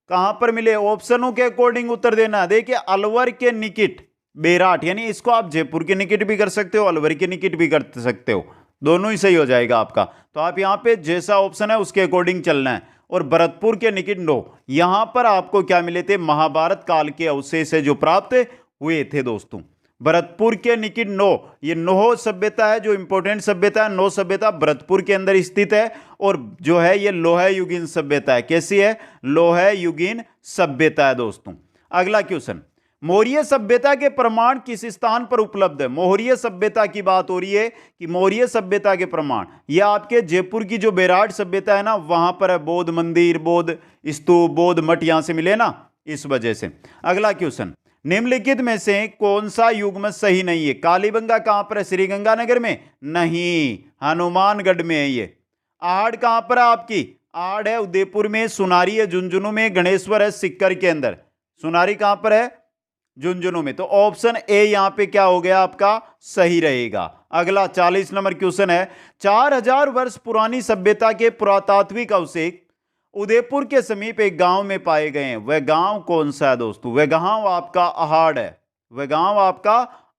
Speaker 1: कहां पर मिले? ऑप्शनों के अकॉर्डिंग उत्तर देना। देखिए, अलवर के निकट बेराट, यानी इसको आप जयपुर के निकट भी कर सकते हो, अलवर के निकट भी कर सकते हो, दोनों ही सही हो जाएगा आपका। तो आप यहां पे जैसा ऑप्शन है उसके अकॉर्डिंग चलना है। और भरतपुर के निकट नो, यहां पर आपको क्या मिले थे? महाभारत काल के अवशेष है जो प्राप्त हुए थे दोस्तों। भरतपुर के निकट नो, ये नोह सभ्यता है जो इंपॉर्टेंट सभ्यता है। नो सभ्यता भरतपुर के अंदर स्थित है और जो है ये लोह युगीन सभ्यता है। कैसी है? लोह युगीन सभ्यता है दोस्तों। अगला क्वेश्चन, मौर्य सभ्यता के प्रमाण किस स्थान पर उपलब्ध है? मौर्य सभ्यता की बात हो रही है कि मौर्य सभ्यता के प्रमाण यह आपके जयपुर की जो बेराट सभ्यता है ना, वहां पर है। बौद्ध मंदिर, बौद्ध स्तूप, बौद्ध मठ यहां से मिले ना, इस वजह से। अगला क्वेश्चन, निम्नलिखित में से कौन सा युग्म सही नहीं है? कालीबंगा कहां पर है? श्रीगंगानगर में नहीं, हनुमानगढ़ में है ये। आहड़ कहां पर है आपकी? आहड़ है उदयपुर में, सुनारी है झुंझुनू में, गणेश्वर है सिक्कर के अंदर। सुनारी कहां पर है? झुंझुनू में। तो ऑप्शन ए यहां पे क्या हो गया आपका? सही रहेगा। अगला 40 नंबर क्वेश्चन है, 4000 वर्ष पुरानी सभ्यता के पुरातात्विक अवशेष उदयपुर के समीप एक गांव में पाए गए हैं। वह गांव कौन सा है दोस्तों? वह गांव आपका आहड़ है। वह गांव आपका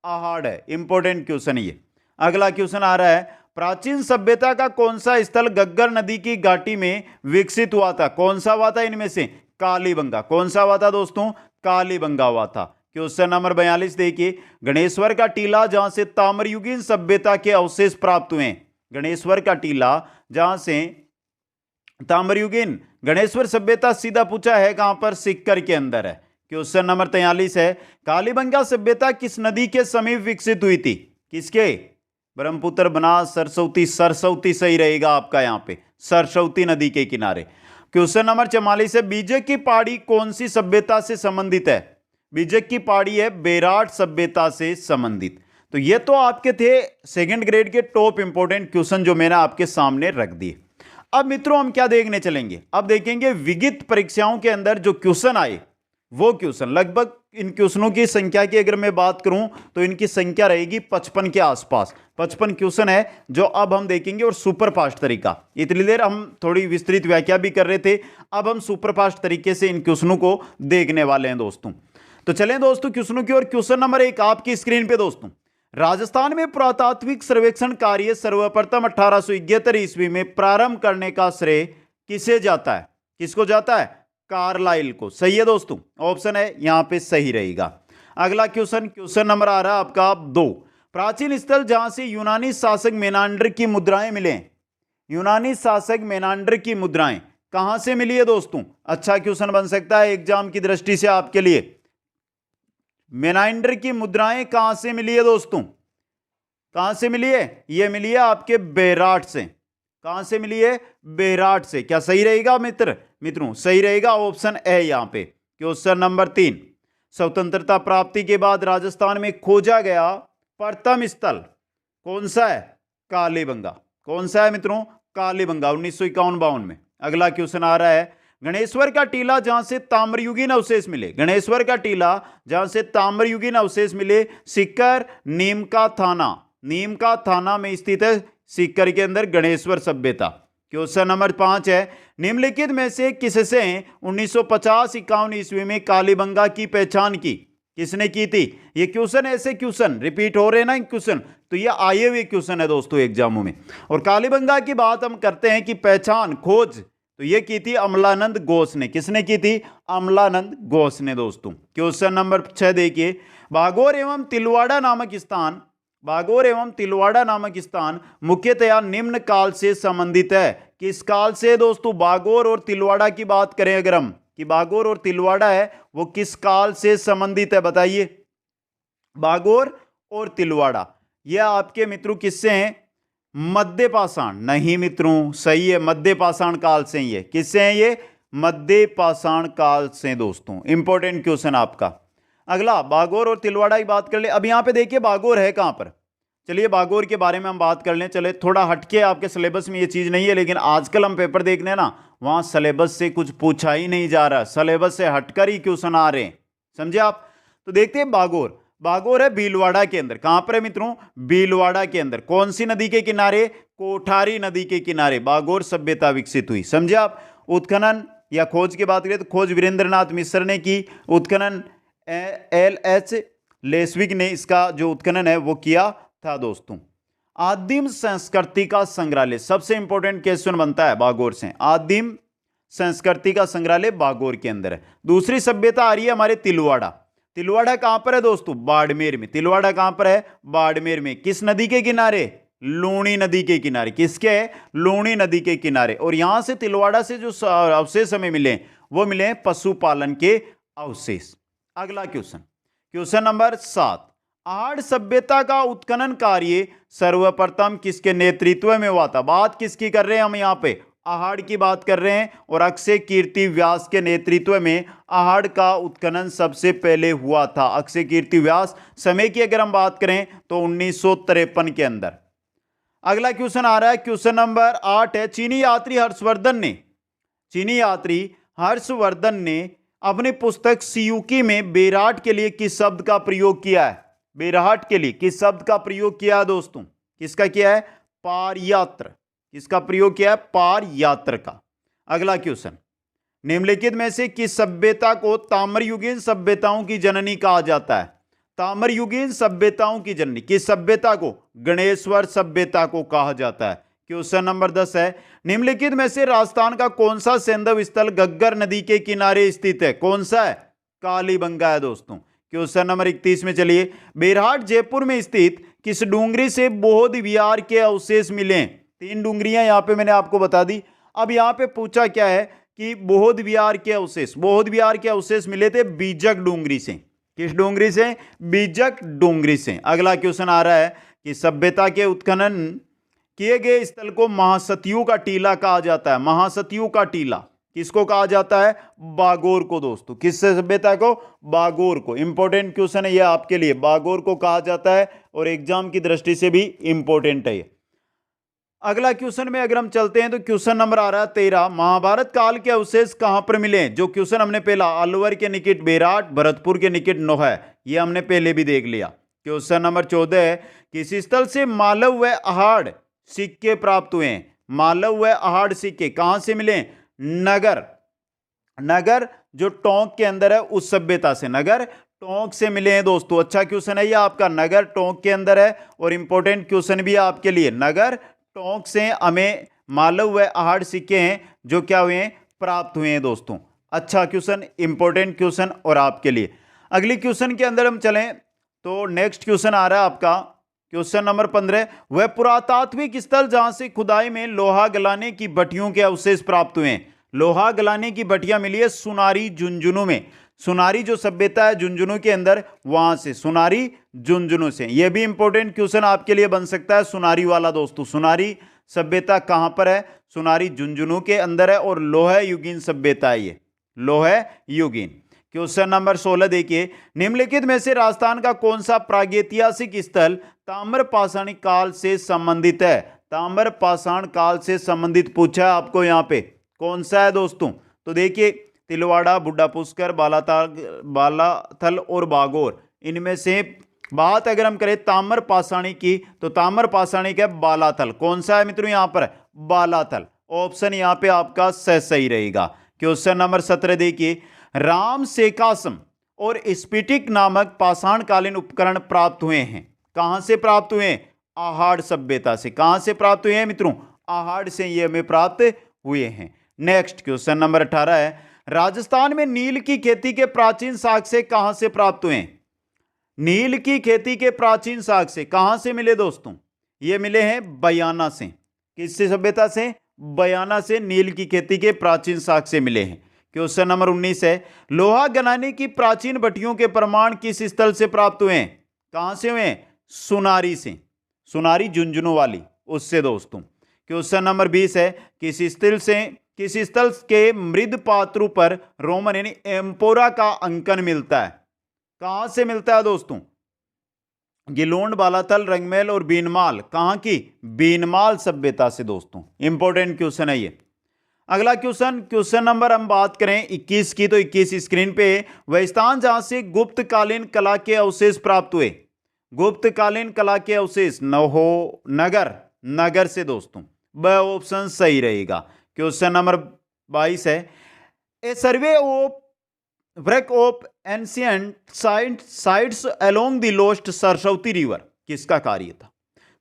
Speaker 1: आहड़ है। इंपॉर्टेंट क्वेश्चन ये। अगला क्वेश्चन आ रहा है, प्राचीन सभ्यता का कौन सा स्थल घग्गर नदी की घाटी में विकसित हुआ था? कौन सा हुआ था इनमें से? कालीबंगा। कौन सा हुआ था दोस्तों? कालीबंगा हुआ था। क्वेश्चन नंबर 42 देखिए, गणेश्वर का टीला जहां से ताम्रयुगीन सभ्यता के अवशेष प्राप्त हुए। गणेश्वर का टीला जहां से ताम्रयुगीन गणेश्वर सभ्यता सीधा पूछा है कहां पर? सिक्कर के अंदर है। क्वेश्चन नंबर 43 है, कालीबंगा सभ्यता किस नदी के समीप विकसित हुई थी? किसके? ब्रह्मपुत्र, बनास, सरस्वती। सरस्वती सही रहेगा आपका यहां पे, सरस्वती नदी के किनारे। क्वेश्चन नंबर 44 है, बीजक की पहाड़ी कौन सी सभ्यता से संबंधित है? बीजक की पहाड़ी है बेराट सभ्यता से संबंधित। तो ये तो आपके थे सेकंड ग्रेड के टॉप इंपोर्टेंट क्वेश्चन जो मैंने आपके सामने रख दिए। अब मित्रों हम क्या देखने चलेंगे? अब देखेंगे विगित परीक्षाओं के अंदर जो क्वेश्चन आए वो क्वेश्चन। लगभग इन क्वेश्चनों की संख्या की अगर मैं बात करूं तो इनकी संख्या रहेगी 55 के आसपास। 55 क्वेश्चन है जो अब हम देखेंगे, और सुपर फास्ट तरीका। इतनी देर हम थोड़ी विस्तृत व्याख्या भी कर रहे थे, अब हम सुपर फास्ट तरीके से इन क्वेश्चनों को देखने वाले हैं दोस्तों। तो चलें दोस्तों क्वेश्चनों की ओर। क्वेश्चन नंबर 1 आपकी स्क्रीन पे दोस्तों, राजस्थान में पुरातात्विक सर्वेक्षण कार्य सर्वप्रथम 1871 ईस्वी में प्रारंभ करने का श्रेय किसे जाता है? किसको जाता है? कार्लाइल को। सही है दोस्तों, ऑप्शन है यहां पे सही रहेगा। अगला क्वेश्चन, क्वेश्चन नंबर आ रहा है आपका 2, प्राचीन स्थल जहां से यूनानी शासक मेनांडर की मुद्राएं मिले। यूनानी शासक मेनांडर की मुद्राएं कहां से मिली है दोस्तों? अच्छा क्वेश्चन बन सकता है एग्जाम की दृष्टि से आपके लिए। मेनांडर की मुद्राएं कहां से मिली है दोस्तों? कहां से मिली है? यह मिली है आपके बेराट से। कहां से मिली है? बेराट से। क्या सही रहेगा मित्रों? सही रहेगा ऑप्शन ए यहां पे। क्वेश्चन नंबर 3, स्वतंत्रता प्राप्ति के बाद राजस्थान में खोजा गया प्रथम स्थल कौन सा है? कालीबंगा। कौन सा है मित्रों? कालीबंगा, 1951-52 में। अगला क्वेश्चन आ रहा है, गणेश्वर का टीला जहां से ताम्रयुगीन अवशेष मिले, गणेश्वर का टीला जहां से ताम्रयुगीन अवशेष मिले, सीकर, नीम का थाना, नीम का थाना में स्थित है सीकर के अंदर गणेश्वर सभ्यता। क्वेश्चन नंबर 5 है, निम्नलिखित में से किससे 1950-51 ईस्वी में कालीबंगा की पहचान की? किसने की थी? ये क्वेश्चन ऐसे क्वेश्चन रिपीट हो रहे हैं ना क्वेश्चन, तो ये आए हुए क्वेश्चन है दोस्तों एग्जामों में। और कालीबंगा की बात हम करते हैं कि पहचान खोज, तो ये की थी अमलानंद घोष ने। किसने की थी? अमलानंद घोष ने दोस्तों। क्वेश्चन नंबर 6 देखिए, भागौर एवं तिलवाड़ा नामक स्थान, भागौर एवं तिलवाड़ा नामक स्थान मुख्यतया निम्न काल से संबंधित है। किस काल से दोस्तों? भागौर और तिलवाड़ा की बात करें अगर हम, कि भागौर और तिलवाड़ा है वो किस काल से संबंधित है बताइए? भागौर और तिलवाड़ा ये आपके मित्रों किससे हैं? मध्य पाषाण। नहीं मित्रों, सही है, मध्य पाषाण काल से ही है। किससे हैं ये? मध्य पाषाण काल से दोस्तों। इंपॉर्टेंट क्वेश्चन आपका। अगला भागौर और तिलवाड़ा की बात कर ले। अब यहां पे देखिए भागौर है कहां पर, चलिए भागौर के बारे में हम बात कर लें। चले थोड़ा हटके, आपके सिलेबस में ये चीज नहीं है, लेकिन आजकल हम पेपर देखने हैं ना, वहां सिलेबस से कुछ पूछा ही नहीं जा रहा, सिलेबस से हटकर ही क्वेश्चन आ रहे हैं, समझे आप? तो देखते हैं भागौर, भागौर है भीलवाड़ा के अंदर। कहां पर है मित्रों? भीलवाड़ा के अंदर। कौन सी नदी के किनारे? कोठारी नदी के किनारे भागौर सभ्यता विकसित हुई, समझे आप? उत्खनन या खोज की बात करें तो खोज वीरेंद्रनाथ मिश्र ने की, उत्खनन LH लेस्विक ने इसका जो उत्खनन है वो किया था दोस्तों। आदिम संस्कृति का संग्रहालय, सबसे इंपॉर्टेंट क्वेश्चन बनता है भागौर से। आदिम संस्कृति का संग्रहालय भागौर के अंदर है। दूसरी सभ्यता आ रही है हमारे तिलवाड़ा। तिलवाड़ा कहां पर है दोस्तों? बाड़मेर में। तिलवाड़ा कहां पर है? बाड़मेर में। किस नदी के किनारे? लूणी नदी के किनारे। किसके? लूणी नदी के किनारे। और यहां से तिलवाड़ा से जो अवशेष हमें मिले वो मिले पशुपालन के अवशेष। अगला क्वेश्चन, क्वेश्चन नंबर 7, आहड़ सभ्यता का उत्खनन कार्य सर्वप्रथम किसके नेतृत्व में हुआ था? बात किसकी कर रहे हैं हम यहां पे? आहड़ की बात कर रहे हैं, और अक्षय कीर्ति व्यास के नेतृत्व में आहड़ का उत्खनन सबसे पहले हुआ था। अक्षय कीर्ति व्यास, समय की अगर हम बात करें तो 1953 के अंदर। अगला क्वेश्चन आ रहा है, क्वेश्चन नंबर 8 है, चीनी यात्री हर्षवर्धन ने अपनी पुस्तक सियूकी में बेराट के लिए किस शब्द का प्रयोग किया है? बेराट के लिए किस शब्द का प्रयोग किया है दोस्तों? किसका किया है? पारयात्र। किसका प्रयोग किया है? पारयात्र का। अगला क्वेश्चन, निम्नलिखित में से किस सभ्यता को ताम्रयुगीन सभ्यताओं की जननी कहा जाता है? ताम्रयुगीन सभ्यताओं की जननी किस सभ्यता को? गणेश्वर सभ्यता को कहा जाता है। क्वेश्चन नंबर 10 है, निम्नलिखित में से राजस्थान का कौन सा सैंधव स्थल घग्गर नदी के किनारे स्थित है? कौन सा है? कालीबंगा है दोस्तों। क्वेश्चन नंबर 31 में चलिए, बेरहाट जयपुर में स्थित किस डूंगरी से बौद्ध विहार के अवशेष मिले? 3 डूंगरियां यहां पे मैंने आपको बता दी। अब यहां पे पूछा क्या है कि बौद्ध विहार के अवशेष, बौद्ध विहार के अवशेष मिले थे बीजक डूंगरी से। किस डूंगरी से? बीजक डूंगरी से। अगला क्वेश्चन आ रहा है कि सभ्यता के उत्खनन किए गए स्थल को महासतियों का टीला कहा जाता है। महासतियों का टीला किसको कहा जाता है? भागौर को दोस्तों। किस सभ्यता को? भागौर को। इंपॉर्टेंट क्वेश्चन है यह आपके लिए, भागौर को कहा जाता है, और एग्जाम की दृष्टि से भी इंपॉर्टेंट है। अगला क्वेश्चन में अगर हम चलते हैं तो क्वेश्चन नंबर आ रहा है 13, महाभारत काल के अवशेष कहां पर मिले? जो क्वेश्चन हमने पहला अलवर के निकट बेराट, भरतपुर के निकट नोहर, ये हमने पहले भी देख लिया। क्वेश्चन नंबर 14 है, किस स्थल से मालव व आहड़ सिक्के प्राप्त हुए? मालव व आहड़ सिक्के कहां से मिले? नगर, नगर जो टोंक के अंदर है उस सभ्यता से, नगर टोंक से मिले हैं दोस्तों। अच्छा क्वेश्चन है ये आपका, नगर टोंक के अंदर है, और इंपॉर्टेंट क्वेश्चन भी है आपके लिए। नगर टोंक से हमें मालव व आहड़ सिक्के हैं जो क्या हुए हैं? प्राप्त हुए हैं दोस्तों। अच्छा क्वेश्चन, इंपॉर्टेंट क्वेश्चन और आपके लिए। अगली क्वेश्चन के अंदर हम चलें तो नेक्स्ट क्वेश्चन आ रहा है आपका क्वेश्चन नंबर 15, वह पुरातात्विक स्थल जहां से खुदाई में लोहा गलाने की भट्टियों के अवशेष प्राप्त हुए हैं। लोहा गलाने की भट्टियां मिली है सुनारी झुंझुनू में। सुनारी जो सभ्यता है झुंझुनू के अंदर, वहां से, सुनारी झुंझुनू से। यह भी इंपॉर्टेंट क्वेश्चन आपके लिए बन सकता है, सुनारी वाला दोस्तों। सुनारी सभ्यता कहां पर है? सुनारी झुंझुनू के अंदर है, और लोह युगीन सभ्यता है ये, लोह युगीन। क्वेश्चन नंबर 16 देखिए, निम्नलिखित में से राजस्थान का कौन सा प्रागैतिहासिक स्थल ताम्र पाषाण काल से संबंधित है? ताम्र पाषाण काल से संबंधित पूछा है आपको यहां पे, कौन सा है दोस्तों? तो देखिए तिलवाड़ा, बुड्ढा पुष्कर, बालाथल और बागोर, इनमें से बात अगर हम करें ताम्र पाषाणी की तो ताम्र पाषाणी का बालाथल। कौन सा है मित्रों यहां पर? बालाथल। ऑप्शन यहां पे आपका सही रहेगा। क्वेश्चन नंबर 17 देखिए, राम सेकासम और स्फटिक नामक पाषाणकालीन उपकरण प्राप्त हुए हैं। कहां से प्राप्त हुए हैं? आहाड़ सभ्यता से। कहां से प्राप्त हुए हैं मित्रों? आहाड़ से ये हमें प्राप्त हुए हैं। नेक्स्ट क्वेश्चन नंबर 18 है, राजस्थान में नील की खेती के प्राचीन साक्ष्य कहां से प्राप्त हुए हैं? नील की खेती के प्राचीन साक्ष्य कहां से मिले दोस्तों? ये मिले हैं बयाना से। किससे सभ्यता से? बयाना से नील की खेती के प्राचीन साक्ष्य मिले हैं। क्वेश्चन नंबर 19 है, लोहा गनाने की प्राचीन भट्टियों के प्रमाण किस स्थल से प्राप्त हुए हैं? कहां से हुए हैं? सुनारी से। सुनारी झुंझुनू वाली, उससे दोस्तों। क्वेश्चन नंबर 20 है, किस स्थल के मृद पात्रों पर रोमन यानी एम्पोरा का अंकन मिलता है? कहां से मिलता है दोस्तों? गिलोंड, बालाथल, रंगमेल और बीनमाल। कहां की? बीनमाल सभ्यता से दोस्तों। इंपॉर्टेंट क्वेश्चन है ये। अगला क्वेश्चन नंबर हम बात करें 21 की, तो 21 स्क्रीन पे, वह स्थान जहां से गुप्तकालीन कला के अवशेष प्राप्त हुए। गुप्तकालीन कला के अवशेष नगर से दोस्तों। वह ऑप्शन सही रहेगा। क्वेश्चन नंबर 22 है, a survey of wreck of ancient sites along the lost Saraswati river किसका कार्य था?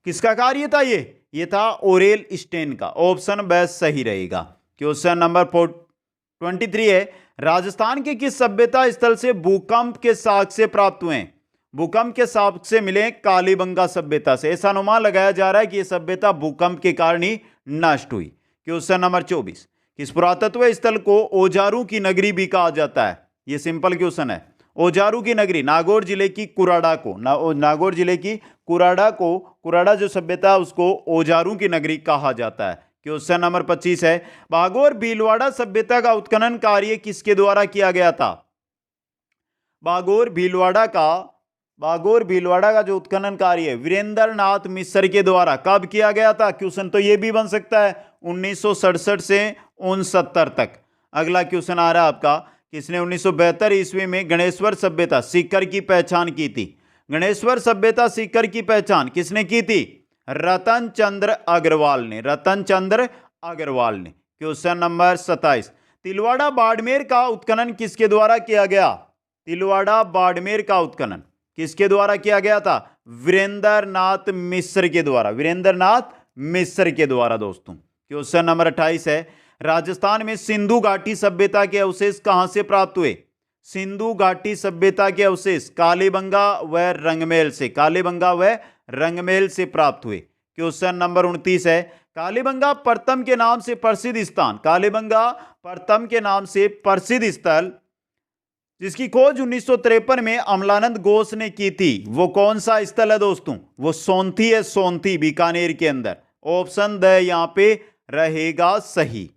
Speaker 1: किसका कार्य था ये था ओरेल स्टेन का। ऑप्शन बी सही रहेगा। क्वेश्चन नंबर 23 है, राजस्थान के किस सभ्यता स्थल से भूकंप के साक्ष्य प्राप्त हुए हैं? भूकंप के साक्ष्य मिले कालीबंगा सभ्यता से। ऐसा अनुमान लगाया जा रहा है कि यह सभ्यता भूकंप के कारण ही नष्ट हुई। क्वेश्चन नंबर 24, किस पुरातत्व स्थल को औजारों की नगरी भी कहा जाता है? ये सिंपल क्वेश्चन है। औजारों की नगरी नागौर जिले की कुराड़ा को, नागौर जिले की कुराड़ा जो सभ्यता है उसको औजारों की नगरी कहा जाता है। क्वेश्चन नंबर 25 है, बागोर भीलवाड़ा सभ्यता का उत्खनन कार्य किसके द्वारा किया गया था? बागोर भीलवाड़ा का जो उत्खनन कार्य है वीरेंद्र नाथ मिश्र के द्वारा कब किया गया था? क्वेश्चन तो ये भी बन सकता है 1967 से 69 तक। अगला क्वेश्चन आ रहा है आपका, किसने 1972 ईस्वी में गणेश्वर सभ्यता सीकर की पहचान की थी? गणेश्वर सभ्यता सीकर की पहचान किसने की थी? रतन चंद्र अग्रवाल ने। क्वेश्चन नंबर 27, तिलवाड़ा बाड़मेर का उत्खनन किसके द्वारा किया गया? तिलवाड़ा बाड़मेर का उत्खनन किसके द्वारा किया गया था? वीरेंद्र नाथ मिश्र के द्वारा दोस्तों। क्वेश्चन नंबर 28 है, राजस्थान में सिंधु घाटी सभ्यता के अवशेष कहां से प्राप्त हुए? सिंधु घाटी सभ्यता के अवशेष कालीबंगा व रंगमेल से प्राप्त हुए। क्वेश्चन नंबर 29 है, कालीबंगा प्रथम के नाम से प्रसिद्ध स्थल जिसकी खोज 1953 में अमलानंद घोष ने की थी, वो कौन सा स्थल है दोस्तों? वो सोंथी है, सोंथी बीकानेर के अंदर। ऑप्शन द यहां पे रहेगा सही।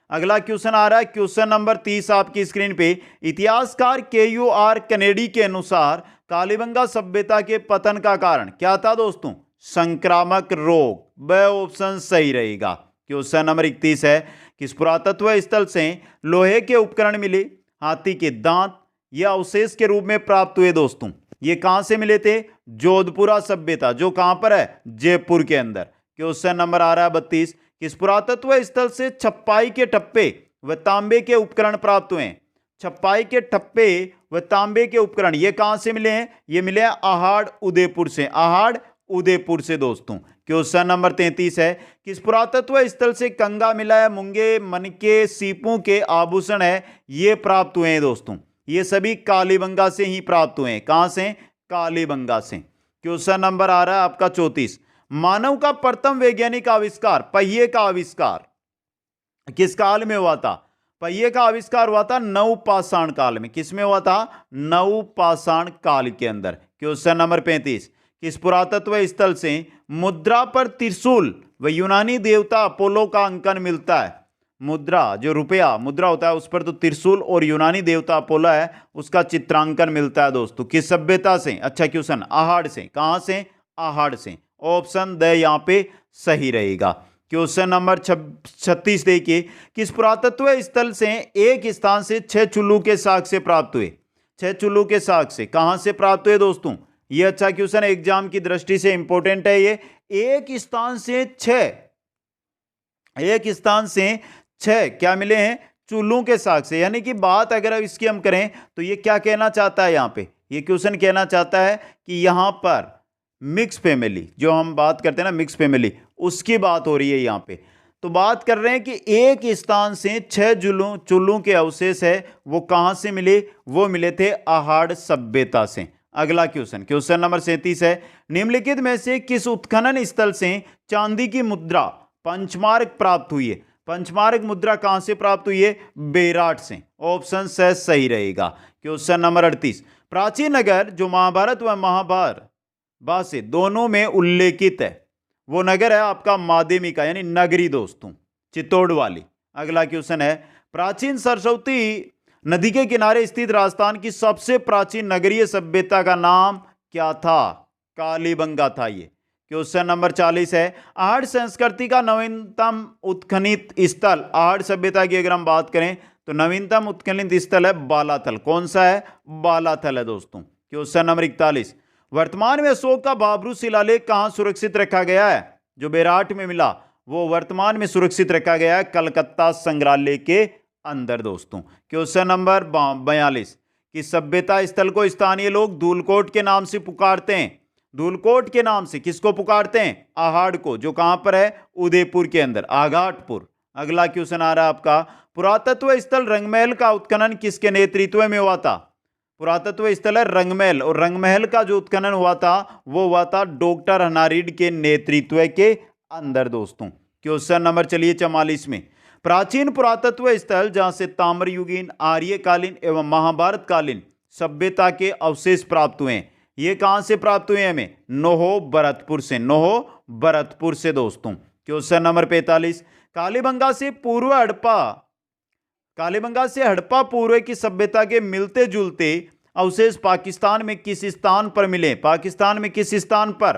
Speaker 1: अगला क्वेश्चन आ रहा है क्वेश्चन नंबर 30 आपकी स्क्रीन पे, इतिहासकार KUR कनेडी के अनुसार कालीबंगा सभ्यता के पतन का कारण क्या था दोस्तों? संक्रामक रोग। वह ऑप्शन सही रहेगा। क्वेश्चन नंबर 31 है, किस पुरातत्व स्थल से लोहे के उपकरण मिले? हाथी के दांत या अवशेष के रूप में प्राप्त हुए दोस्तों। ये कहां से मिले थे? जोधपुरा सभ्यता, जो कहां पर है? जयपुर के अंदर। क्वेश्चन नंबर आ रहा है 32, किस पुरातत्व स्थल से छपाई के ठप्पे व तांबे के उपकरण प्राप्त हुए? छपाई के ठप्पे व तांबे के उपकरण ये कहां से मिले हैं? ये मिले हैं आहाड़ उदयपुर से दोस्तों। क्वेश्चन नंबर 33 है, किस पुरातत्व स्थल से कंगा मिला है, मूंगे, मनके, सीपों के आभूषण है ये प्राप्त हुए हैं दोस्तों? ये सभी कालीबंगा से ही प्राप्त हुए हैं। कहां से? कालीबंगा से। क्वेश्चन नंबर आ रहा है आपका 34, मानव का प्रथम वैज्ञानिक आविष्कार, पहिए का आविष्कार किस काल में हुआ था? पहिए का आविष्कार हुआ था नवपाषाण काल में। किस में हुआ था? नवपाषाण काल के अंदर। क्वेश्चन नंबर 35, किस पुरातत्व स्थल से मुद्रा पर त्रिशूल व यूनानी देवता अपोलो का अंकन मिलता है? मुद्रा, जो रुपया मुद्रा होता है उस पर तो त्रिशूल और यूनानी देवता अपोलो है उसका चित्रांकन मिलता है दोस्तों। किस सभ्यता से? अच्छा क्वेश्चन, आहड़ से। कहां से? आहड़ से। ऑप्शन द यहां पे सही रहेगा। क्वेश्चन नंबर 36 देखिए, किस पुरातत्व स्थल से एक स्थान से 6 चुल्लू के साक्ष्य प्राप्त हुए? 6 चुल्लू के साक्ष्य कहां से प्राप्त हुए दोस्तों? ये अच्छा क्वेश्चन एग्जाम की दृष्टि से इंपॉर्टेंट है। ये एक स्थान से 6, एक स्थान से 6 क्या मिले हैं? चुल्लू के साक्ष्य। यानी कि बात अगर अब इसकी हम करें तो ये क्या कहना चाहता है यहां पे? ये क्वेश्चन कहना चाहता है कि यहां पर मिक्स फैमिली, जो हम बात करते हैं ना मिक्स फैमिली, उसकी बात हो रही है यहां पे। तो बात कर रहे हैं कि एक स्थान से 6 चुल्लू के अवशेष है, वो कहां से मिले? वो मिले थे आहड़ सभ्यता से। अगला क्वेश्चन, क्वेश्चन नंबर 37 है, निम्नलिखित में से किस उत्खनन स्थल से चांदी की मुद्रा पंचमार्क प्राप्त हुई है? पंचमार्क मुद्रा कहां से प्राप्त हुई है? बेराट से। ऑप्शन से सही रहेगा। क्वेश्चन नंबर 38, प्राचीन नगर जो महाभारत व महाभारत से दोनों में उल्लेखित है, वो नगर है आपका माध्यमिका यानी नगरी दोस्तों, चित्तौड़ वाली। अगला क्वेश्चन है, प्राचीन सरस्वती नदी के किनारे स्थित राजस्थान की सबसे प्राचीन नगरीय सभ्यता का नाम क्या था? कालीबंगा था ये। क्वेश्चन नंबर 40 है, आहड़ संस्कृति का नवीनतम उत्खनित स्थल, आहड़ सभ्यता की अगर हम बात करें तो नवीनतम उत्खनित स्थल है बालाथल। कौन सा है? बालाथल है दोस्तों। क्वेश्चन नंबर 41, वर्तमान में अशोक का बाबरू शिलालेख कहां सुरक्षित रखा गया है? जो बेराट में मिला वो वर्तमान में सुरक्षित रखा गया है कलकत्ता संग्रहालय के अंदर दोस्तों। क्वेश्चन नंबर 42, कि सभ्यता स्थल को स्थानीय लोग धूलकोट के नाम से पुकारते हैं। धूलकोट के नाम से किसको पुकारते हैं? आहड़ को, जो कहां पर है? उदयपुर के अंदर, आघाटपुर। अगला क्वेश्चन आ रहा है आपका, पुरातत्व स्थल रंगमहल का उत्खनन किसके नेतृत्व में हुआ था? पुरातत्व स्थल है रंगमहल, और रंगमहल का जो उत्खनन हुआ था वो हुआ था डॉक्टर हनारीड के नेतृत्व के अंदर दोस्तों। क्वेश्चन नंबर चलिए 44 में, प्राचीन पुरातत्व स्थल जहां से ताम्रयुगीन, आर्यकालीन एवं महाभारत कालीन सभ्यता के अवशेष प्राप्त हुए हैं, ये कहां से प्राप्त हुए? हमें नोहो भरतपुर से, नोहो भरतपुर से दोस्तों। क्वेश्चन नंबर 45, कालीबंगा से पूर्व हड़प्पा, कालीबंगा से हड़प्पा पूर्व की सभ्यता के मिलते जुलते अवशेष पाकिस्तान में किस स्थान पर मिले? पाकिस्तान में किस स्थान पर?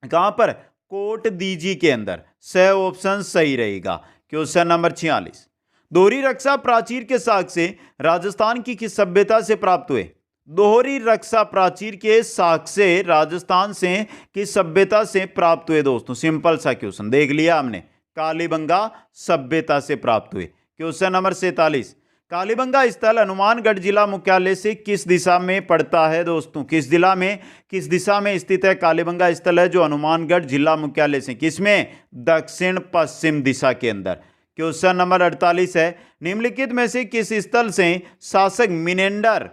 Speaker 1: कहां पर? कोट दीजी के अंदर। सही ऑप्शन सही रहेगा। क्वेश्चन नंबर 46, दोहरी रक्षा प्राचीर के साक्ष्य राजस्थान की किस सभ्यता से प्राप्त हुए? दोहरी रक्षा प्राचीर के साक्ष्य राजस्थान से किस सभ्यता से प्राप्त हुए दोस्तों? सिंपल सा क्वेश्चन देख लिया हमने, कालीबंगा सभ्यता से प्राप्त हुए। क्वेश्चन नंबर 47, कालीबंगा स्थल हनुमानगढ़ जिला मुख्यालय से किस दिशा में पड़ता है दोस्तों? किस जिला में, किस दिशा में स्थित है कालीबंगा स्थल है जो हनुमानगढ़ जिला मुख्यालय से? किसमें? दक्षिण पश्चिम दिशा के अंदर। क्वेश्चन नंबर 48 है, निम्नलिखित में से किस स्थल से शासक मिनेंडर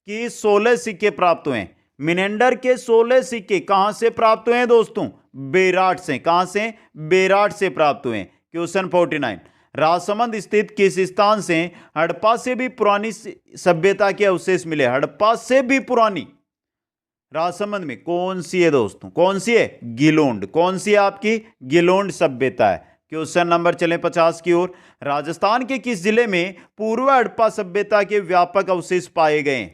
Speaker 1: की 16 सिक्के प्राप्त हुए? मिनेंडर के 16 सिक्के कहां से प्राप्त हुए दोस्तों? बेराट से। कहां से? बेराट से प्राप्त हुए। क्वेश्चन 49, राजसमंद स्थित किस स्थान से हड़प्पा से भी पुरानी सभ्यता के अवशेष मिले? हड़प्पा से भी पुरानी राजसमंद में कौन सी है दोस्तों? कौन सी है? गिलोंड। कौन सी है आपकी? गिलोंड सभ्यता है। क्वेश्चन नंबर चले 50 की ओर, राजस्थान के किस जिले में पूर्व हड़प्पा सभ्यता के व्यापक अवशेष पाए गए?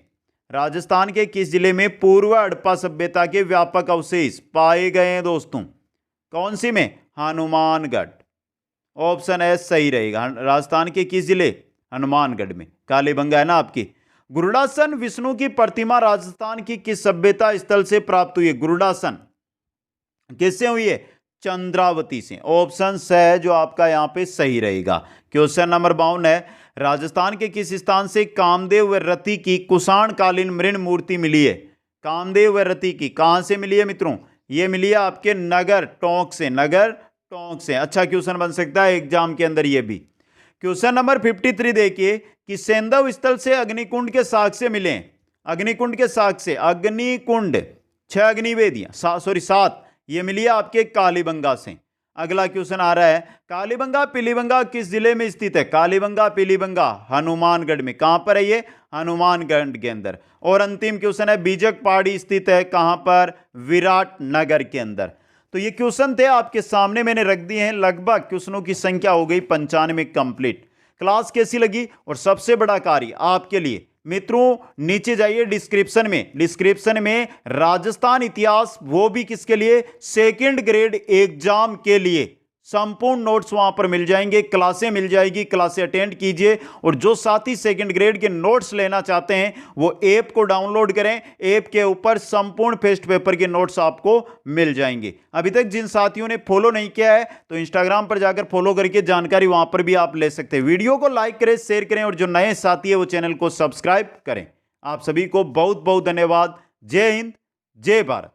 Speaker 1: राजस्थान के किस जिले में पूर्व हड़प्पा सभ्यता के व्यापक अवशेष पाए गए हैं दोस्तों? कौन सी में? हनुमानगढ़। ऑप्शन है सही रहेगा। राजस्थान के किस जिले? हनुमानगढ़ में। कालीबंगा है ना आपकी। गुरुडासन विष्णु की प्रतिमा राजस्थान की किस सभ्यता स्थल से प्राप्त हुई है? गुरुडासन किससे हुई है? चंद्रावती से। ऑप्शन है जो आपका यहां पे सही रहेगा। क्वेश्चन नंबर 52 है, राजस्थान के किस स्थान से कामदेव व रति की कुषाण कालीन मृण मूर्ति मिली है? कामदेव व रति की कहां से मिली है मित्रों? ये मिली है आपके नगर टोंक से। नगर टोंक से। अच्छा क्वेश्चन बन सकता है एग्जाम के अंदर ये भी। क्वेश्चन नंबर 53 देखिए कि सेंधव स्थल से अग्निकुंड के साक्ष्य मिले। अग्निकुंड के साक्ष्य, अग्निकुंड 6 अग्निवेदियां 7 ये मिली है आपके कालीबंगा से। अगला क्वेश्चन आ रहा है, कालीबंगा पीलीबंगा किस जिले में स्थित है? कालीबंगा पीलीबंगा हनुमानगढ़ में। कहां पर है ये? हनुमानगढ़ के अंदर। और अंतिम क्वेश्चन है, बीजक पहाड़ी स्थित है कहां पर? विराट नगर के अंदर। तो ये क्वेश्चन थे आपके सामने, मैंने रख दिए हैं। लगभग क्वेश्चनों की संख्या हो गई 95 कंप्लीट। क्लास कैसी लगी? और सबसे बड़ा कार्य आपके लिए मित्रों, नीचे जाइए डिस्क्रिप्शन में राजस्थान इतिहास, वो भी किसके लिए? सेकंड ग्रेड एग्जाम के लिए संपूर्ण नोट्स वहां पर मिल जाएंगे, क्लासें मिल जाएगी, क्लासें अटेंड कीजिए। और जो साथी सेकंड ग्रेड के नोट्स लेना चाहते हैं वो ऐप को डाउनलोड करें, ऐप के ऊपर संपूर्ण टेस्ट पेपर के नोट्स आपको मिल जाएंगे। अभी तक जिन साथियों ने फॉलो नहीं किया है तो इंस्टाग्राम पर जाकर फॉलो करके जानकारी वहां पर भी आप ले सकते हैं। वीडियो को लाइक करें, शेयर करें, और जो नए साथी है वो चैनल को सब्सक्राइब करें। आप सभी को बहुत बहुत धन्यवाद। जय हिंद, जय भारत।